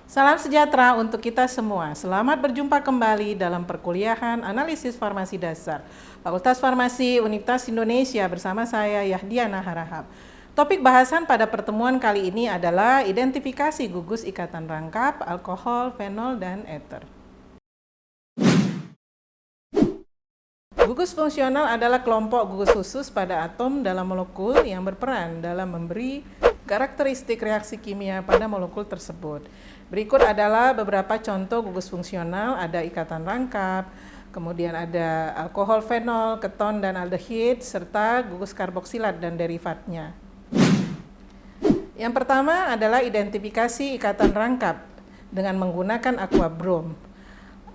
Salam sejahtera untuk kita semua. Selamat berjumpa kembali dalam perkuliahan Analisis Farmasi Dasar Fakultas Farmasi Universitas Indonesia bersama saya Yahdiana Harahap. Topik bahasan pada pertemuan kali ini adalah identifikasi gugus ikatan rangkap, alkohol, fenol, dan eter. Gugus fungsional adalah kelompok gugus khusus pada atom dalam molekul yang berperan dalam memberi karakteristik reaksi kimia pada molekul tersebut. Berikut adalah beberapa contoh gugus fungsional, ada ikatan rangkap, kemudian ada alkohol, fenol, keton, dan aldehid, serta gugus karboksilat dan derivatnya. Yang pertama adalah identifikasi ikatan rangkap dengan menggunakan aqua brom.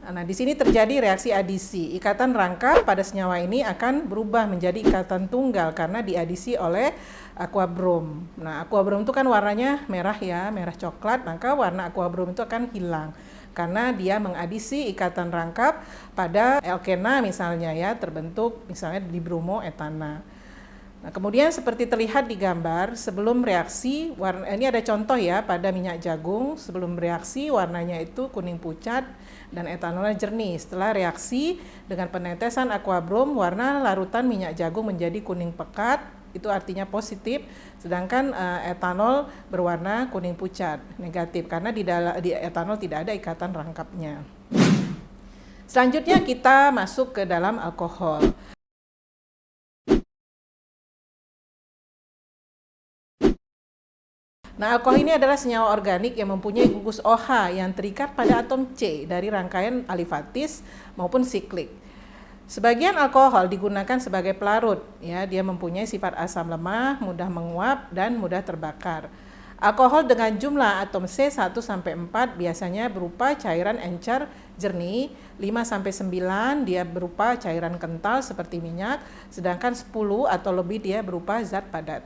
Nah, di sini terjadi reaksi adisi. Ikatan rangkap pada senyawa ini akan berubah menjadi ikatan tunggal karena diadisi oleh aqua brom. Nah, aqua brom itu kan warnanya merah ya, merah coklat, maka warna aqua brom itu akan hilang karena dia mengadisi ikatan rangkap pada alkena misalnya ya, terbentuk misalnya di bromoetana. Nah, kemudian seperti terlihat di gambar, sebelum reaksi, ini ada contoh ya pada minyak jagung, sebelum reaksi warnanya itu kuning pucat dan etanolnya jernih. Setelah reaksi dengan penetesan aqua brom, warna larutan minyak jagung menjadi kuning pekat, itu artinya positif, sedangkan etanol berwarna kuning pucat, negatif, karena di etanol tidak ada ikatan rangkapnya. Selanjutnya kita masuk ke dalam alkohol. Nah, alkohol ini adalah senyawa organik yang mempunyai gugus OH yang terikat pada atom C dari rangkaian alifatis maupun siklik. Sebagian alkohol digunakan sebagai pelarut, ya, dia mempunyai sifat asam lemah, mudah menguap dan mudah terbakar. Alkohol dengan jumlah atom C1 sampai 4 biasanya berupa cairan encer jernih, 5 sampai 9 dia berupa cairan kental seperti minyak, sedangkan 10 atau lebih dia berupa zat padat.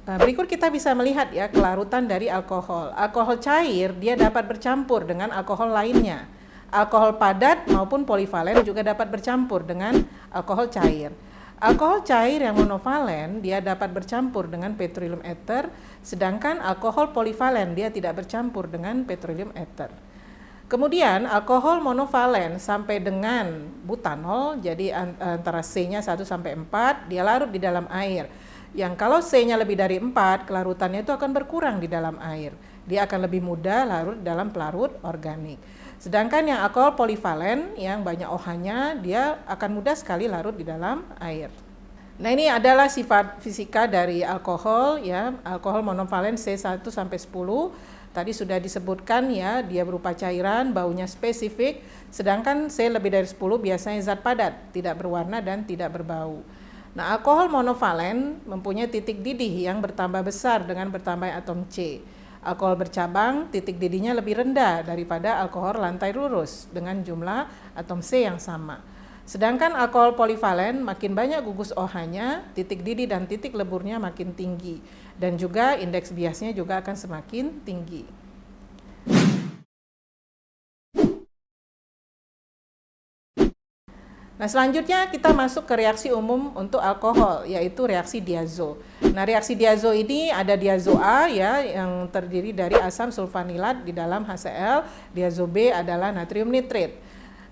Nah, berikut kita bisa melihat ya kelarutan dari alkohol. Alkohol cair dia dapat bercampur dengan alkohol lainnya. Alkohol padat maupun polivalen juga dapat bercampur dengan alkohol cair. Alkohol cair yang monovalen dia dapat bercampur dengan petroleum ether, sedangkan alkohol polivalen dia tidak bercampur dengan petroleum ether. Kemudian alkohol monovalen sampai dengan butanol, jadi antara C-nya 1 sampai 4 dia larut di dalam air. Yang kalau C-nya lebih dari 4, kelarutannya itu akan berkurang di dalam air. Dia akan lebih mudah larut dalam pelarut organik. Sedangkan yang alkohol polivalen yang banyak OH-nya, dia akan mudah sekali larut di dalam air. Nah, ini adalah sifat fisika dari alkohol ya, alkohol monovalen C1 sampai 10. Tadi sudah disebutkan ya, dia berupa cairan, baunya spesifik, sedangkan C lebih dari 10 biasanya zat padat, tidak berwarna dan tidak berbau. Nah, alkohol monovalen mempunyai titik didih yang bertambah besar dengan bertambah atom C. Alkohol bercabang, titik didihnya lebih rendah daripada alkohol lantai lurus dengan jumlah atom C yang sama. Sedangkan alkohol polivalen makin banyak gugus OH-nya, titik didih dan titik leburnya makin tinggi. Dan juga indeks biasnya juga akan semakin tinggi. Nah, selanjutnya kita masuk ke reaksi umum untuk alkohol, yaitu reaksi diazo. Nah, reaksi diazo ini ada diazo A ya, yang terdiri dari asam sulfanilat di dalam HCl, diazo B adalah natrium nitrit.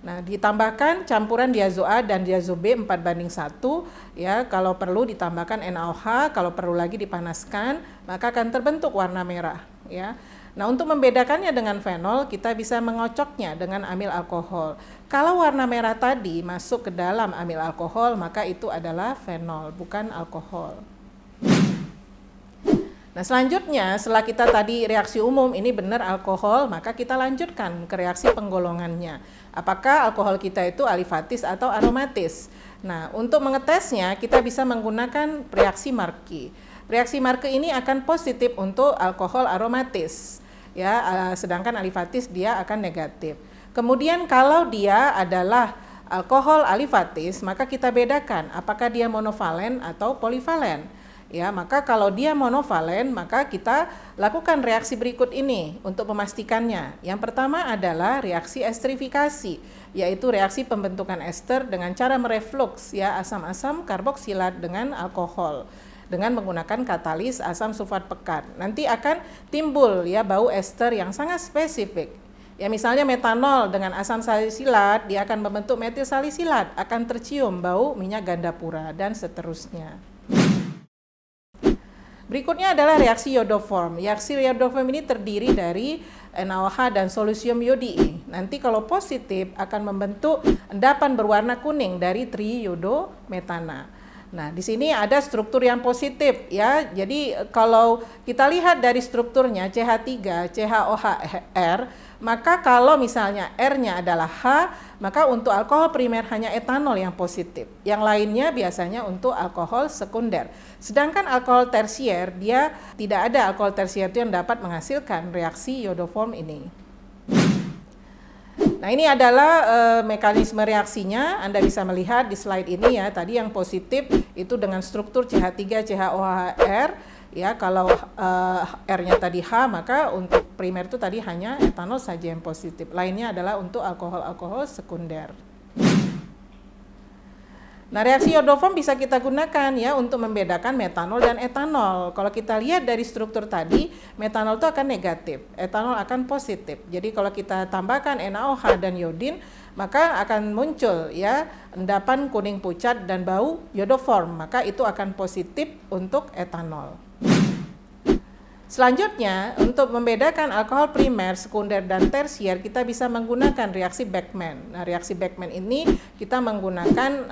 Nah, ditambahkan campuran diazo A dan diazo B 4:1 ya, kalau perlu ditambahkan NaOH, kalau perlu lagi dipanaskan, maka akan terbentuk warna merah ya. Nah, untuk membedakannya dengan fenol, kita bisa mengocoknya dengan amil alkohol. Kalau warna merah tadi masuk ke dalam amil alkohol, maka itu adalah fenol, bukan alkohol. Nah, selanjutnya setelah kita tadi reaksi umum ini benar alkohol, maka kita lanjutkan ke reaksi penggolongannya. Apakah alkohol kita itu alifatis atau aromatis? Nah, untuk mengetesnya kita bisa menggunakan reaksi Markey. Reaksi Markey ini akan positif untuk alkohol aromatis. Ya, sedangkan alifatis dia akan negatif. Kemudian kalau dia adalah alkohol alifatis, maka kita bedakan apakah dia monovalen atau polivalen. Ya, maka kalau dia monovalen, maka kita lakukan reaksi berikut ini untuk memastikannya. Yang pertama adalah reaksi esterifikasi, yaitu reaksi pembentukan ester dengan cara merefluks ya asam-asam karboksilat dengan alkohol. dengan menggunakan katalis asam sulfat pekat. Nanti akan timbul ya bau ester yang sangat spesifik. Ya misalnya metanol dengan asam salisilat, dia akan membentuk metil salisilat, akan tercium bau minyak gandapura dan seterusnya. Berikutnya adalah reaksi iodoform. Reaksi iodoform ini terdiri dari NaOH dan solusium yodi. Nanti kalau positif akan membentuk endapan berwarna kuning dari triiodometana. Nah, di sini ada struktur yang positif ya. Jadi kalau kita lihat dari strukturnya CH3, CHOHR, maka kalau misalnya R-nya adalah H, maka untuk alkohol primer hanya etanol yang positif. Yang lainnya biasanya untuk alkohol sekunder. Sedangkan alkohol tersier, dia tidak ada alkohol tersier itu yang dapat menghasilkan reaksi iodoform ini. Nah, ini adalah mekanisme reaksinya. Anda bisa melihat di slide ini ya. Tadi yang positif itu dengan struktur CH3 CHOHR ya. Kalau R-nya tadi H, maka untuk primer itu tadi hanya etanol saja yang positif. Lainnya adalah untuk alkohol-alkohol sekunder. Nah, reaksi iodoform bisa kita gunakan ya untuk membedakan metanol dan etanol. Kalau kita lihat dari struktur tadi, metanol itu akan negatif, etanol akan positif. Jadi kalau kita tambahkan NaOH dan iodin, maka akan muncul ya endapan kuning pucat dan bau iodoform, maka itu akan positif untuk etanol. Selanjutnya, untuk membedakan alkohol primer, sekunder, dan tersier, kita bisa menggunakan reaksi Beckmann. Nah, reaksi Beckmann ini kita menggunakan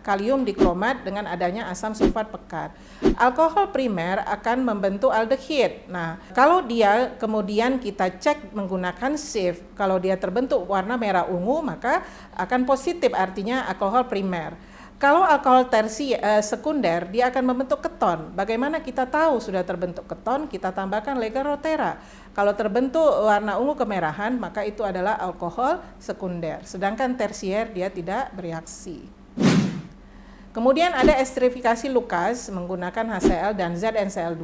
kalium dikromat dengan adanya asam sulfat pekat. Alkohol primer akan membentuk aldehid. Nah, kalau dia kemudian kita cek menggunakan sieve, kalau dia terbentuk warna merah ungu, maka akan positif, artinya alkohol primer. Kalau alkohol sekunder, dia akan membentuk keton. Bagaimana kita tahu sudah terbentuk keton? Kita tambahkan Legarotera. Kalau terbentuk warna ungu kemerahan, maka itu adalah alkohol sekunder. Sedangkan tersier dia tidak bereaksi. Kemudian ada esterifikasi Lucas menggunakan HCl dan ZnCl2.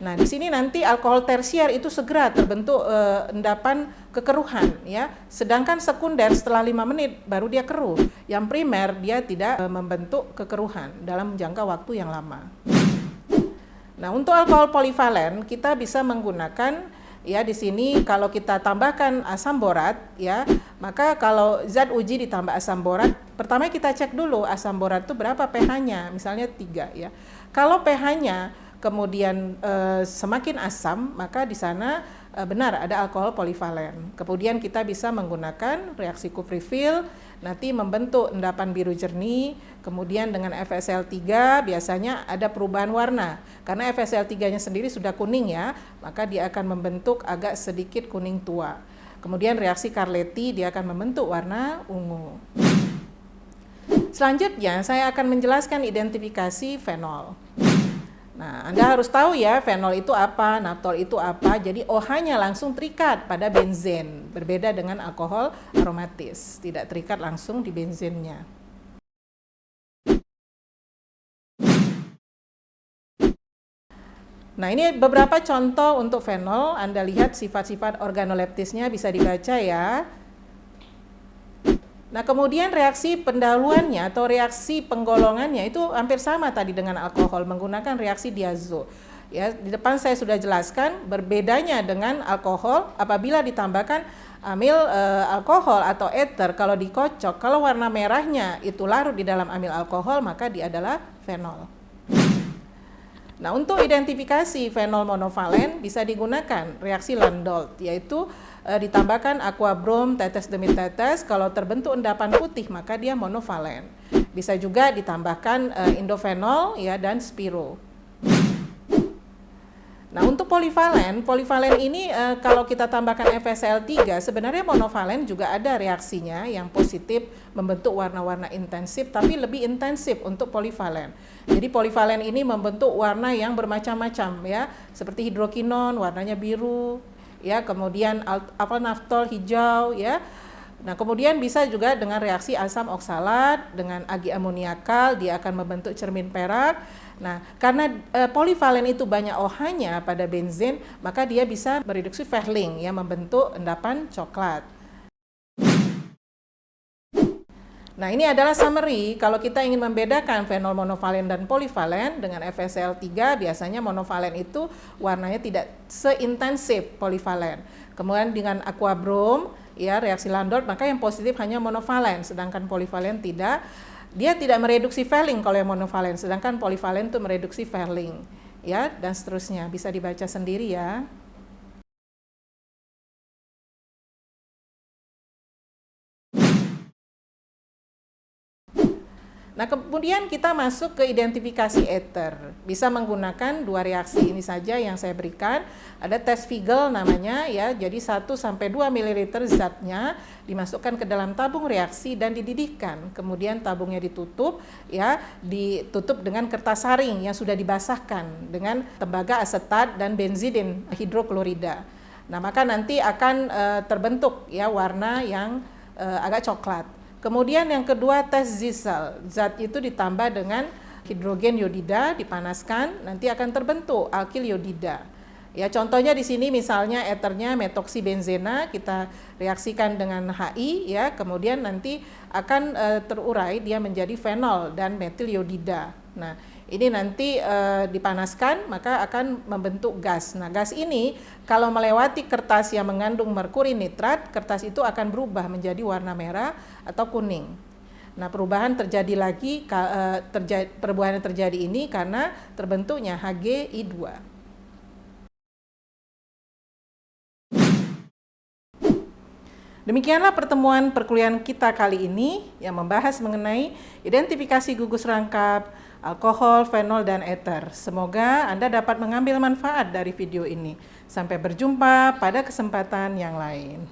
Nah, di sini nanti alkohol tersier itu segera terbentuk endapan kekeruhan ya. Sedangkan sekunder setelah 5 menit baru dia keruh. Yang primer dia tidak membentuk kekeruhan dalam jangka waktu yang lama. Nah, untuk alkohol polivalen kita bisa menggunakan ya di sini kalau kita tambahkan asam borat ya, maka kalau zat uji ditambah asam borat, pertama kita cek dulu asam borat itu berapa pH-nya, misalnya 3 ya. Kalau pH-nya kemudian semakin asam, maka di sana benar ada alkohol polivalen. Kemudian kita bisa menggunakan reaksi Kupfri-Phil, nanti membentuk endapan biru jernih, kemudian dengan FSL3 biasanya ada perubahan warna. Karena FSL3-nya sendiri sudah kuning ya, maka dia akan membentuk agak sedikit kuning tua. Kemudian reaksi Carletti dia akan membentuk warna ungu. Selanjutnya saya akan menjelaskan identifikasi fenol. Nah, Anda harus tahu ya fenol itu apa, naftol itu apa. Jadi OH-nya langsung terikat pada benzen, berbeda dengan alkohol aromatis, tidak terikat langsung di benzennya. Nah, ini beberapa contoh untuk fenol. Anda lihat sifat-sifat organoleptisnya bisa dibaca ya. Nah, kemudian reaksi pendahuluannya atau reaksi penggolongannya itu hampir sama tadi dengan alkohol, menggunakan reaksi diazo. Ya, di depan saya sudah jelaskan berbedanya dengan alkohol apabila ditambahkan amil alkohol atau ether. Kalau dikocok, kalau warna merahnya itu larut di dalam amil alkohol, maka dia adalah fenol. Nah, untuk identifikasi fenol monovalen bisa digunakan reaksi Landolt, yaitu ditambahkan aquabrom tetes demi tetes. Kalau terbentuk endapan putih maka dia monovalen. Bisa juga ditambahkan indofenol ya dan spiro. Nah, untuk polivalen ini kalau kita tambahkan FSL3 sebenarnya monovalen juga ada reaksinya yang positif membentuk warna-warna intensif, tapi lebih intensif untuk polivalen. Jadi polivalen ini membentuk warna yang bermacam-macam ya, seperti hidrokinon warnanya biru ya, kemudian alpha naftol hijau ya. Nah, kemudian bisa juga dengan reaksi asam oksalat dengan agi amoniakal, dia akan membentuk cermin perak. Nah, karena polivalen itu banyak OH-nya pada benzen, maka dia bisa mereduksi Fehling ya, membentuk endapan coklat. Nah, ini adalah summary. Kalau kita ingin membedakan fenol monofalen dan polivalen dengan FeSL3, biasanya monofalen itu warnanya tidak seintensif polivalen. Kemudian dengan aquabrom, ya reaksi Landau, maka yang positif hanya monofalen, sedangkan polivalen tidak. Dia tidak mereduksi Fehling kalau yang monofalen, sedangkan polivalen itu mereduksi Fehling, ya, dan seterusnya. Bisa dibaca sendiri ya. Nah, kemudian kita masuk ke identifikasi ether. Bisa menggunakan dua reaksi ini saja yang saya berikan. Ada tes Figel namanya ya. Jadi 1 sampai 2 ml zatnya dimasukkan ke dalam tabung reaksi dan dididihkan. Kemudian tabungnya ditutup ya, ditutup dengan kertas saring yang sudah dibasahkan dengan tembaga asetat dan benzidin hidroklorida. Nah, maka nanti akan terbentuk ya warna yang agak coklat. Kemudian yang kedua tes Zisel, zat itu ditambah dengan hidrogen yodida, dipanaskan, nanti akan terbentuk alkil yodida. Ya, contohnya di sini misalnya eternya metoksibenzena, kita reaksikan dengan HI ya, kemudian nanti akan terurai dia menjadi fenol dan metil yodida. Nah, ini nanti dipanaskan maka akan membentuk gas. Nah, gas ini kalau melewati kertas yang mengandung merkuri nitrat, kertas itu akan berubah menjadi warna merah atau kuning. Nah, perubahan terjadi lagi, perubahan yang terjadi ini karena terbentuknya HgI2. Demikianlah pertemuan perkuliahan kita kali ini yang membahas mengenai identifikasi gugus rangkap, alkohol, fenol, dan ether. Semoga Anda dapat mengambil manfaat dari video ini. Sampai berjumpa pada kesempatan yang lain.